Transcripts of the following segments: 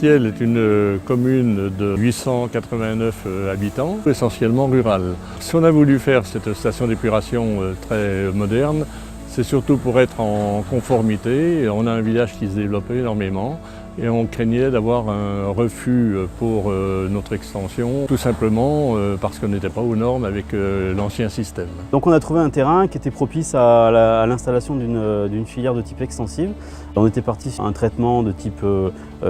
Ciel est une commune de 889 habitants, essentiellement rurale. Si on a voulu faire cette station d'épuration très moderne, c'est surtout pour être en conformité. On a un village qui se développait énormément et on craignait d'avoir un refus pour notre extension, tout simplement parce qu'on n'était pas aux normes avec l'ancien système. Donc on a trouvé un terrain qui était propice à l'installation d'une filière de type extensive. On était parti sur un traitement de type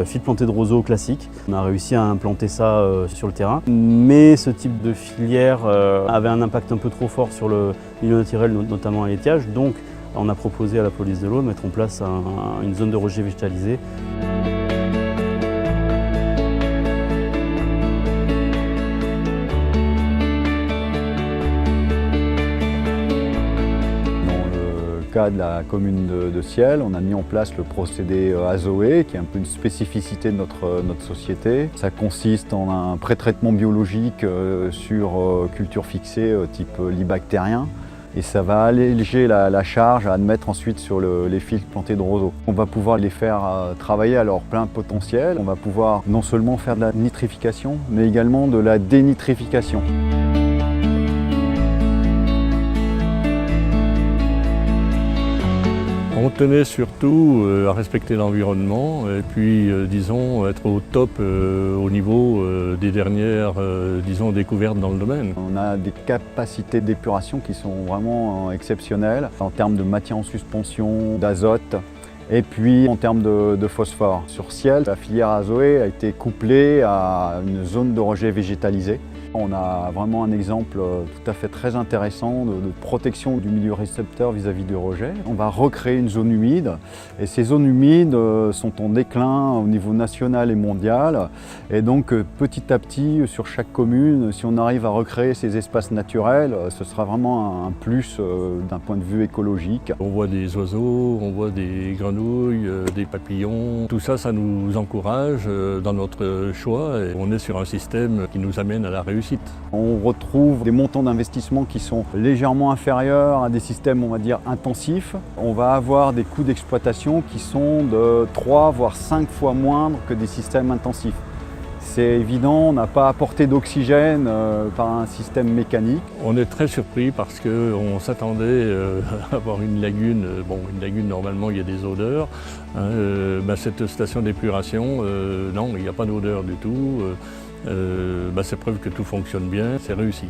fil planté de roseaux classique. On a réussi à implanter ça sur le terrain, mais ce type de filière avait un impact un peu trop fort sur le milieu naturel, notamment à l'étiage. Donc on a proposé à la police de l'eau de mettre en place une zone de rejet végétalisé. Cas de la commune de Ciel, on a mis en place le procédé AZOE, qui est un peu une spécificité de notre société. Ça consiste en un pré-traitement biologique sur culture fixée type libactérien. Et ça va alléger la charge à admettre ensuite sur les fils plantés de roseaux. On va pouvoir les faire travailler à leur plein potentiel. On va pouvoir non seulement faire de la nitrification, mais également de la dénitrification. On tenait surtout à respecter l'environnement et puis, disons, être au top au niveau des dernières, disons, découvertes dans le domaine. On a des capacités d'épuration qui sont vraiment exceptionnelles en termes de matière en suspension, d'azote et puis en termes de phosphore. Sur Ciel, la filière AZOE a été couplée à une zone de rejet végétalisé. On a vraiment un exemple tout à fait très intéressant de protection du milieu récepteur vis-à-vis du rejet. On va recréer une zone humide et ces zones humides sont en déclin au niveau national et mondial. Et donc petit à petit, sur chaque commune, si on arrive à recréer ces espaces naturels, ce sera vraiment un plus d'un point de vue écologique. On voit des oiseaux, on voit des grenouilles, des papillons. Tout ça, ça nous encourage dans notre choix et on est sur un système qui nous amène à la réussite. On retrouve des montants d'investissement qui sont légèrement inférieurs à des systèmes, on va dire, intensifs. On va avoir des coûts d'exploitation qui sont de 3 voire 5 fois moindres que des systèmes intensifs. C'est évident, on n'a pas apporté d'oxygène par un système mécanique. On est très surpris parce qu'on s'attendait à avoir une lagune. Bon, une lagune, normalement, il y a des odeurs. Cette station d'épuration, non, il n'y a pas d'odeur du tout. C'est preuve que tout fonctionne bien, c'est réussi.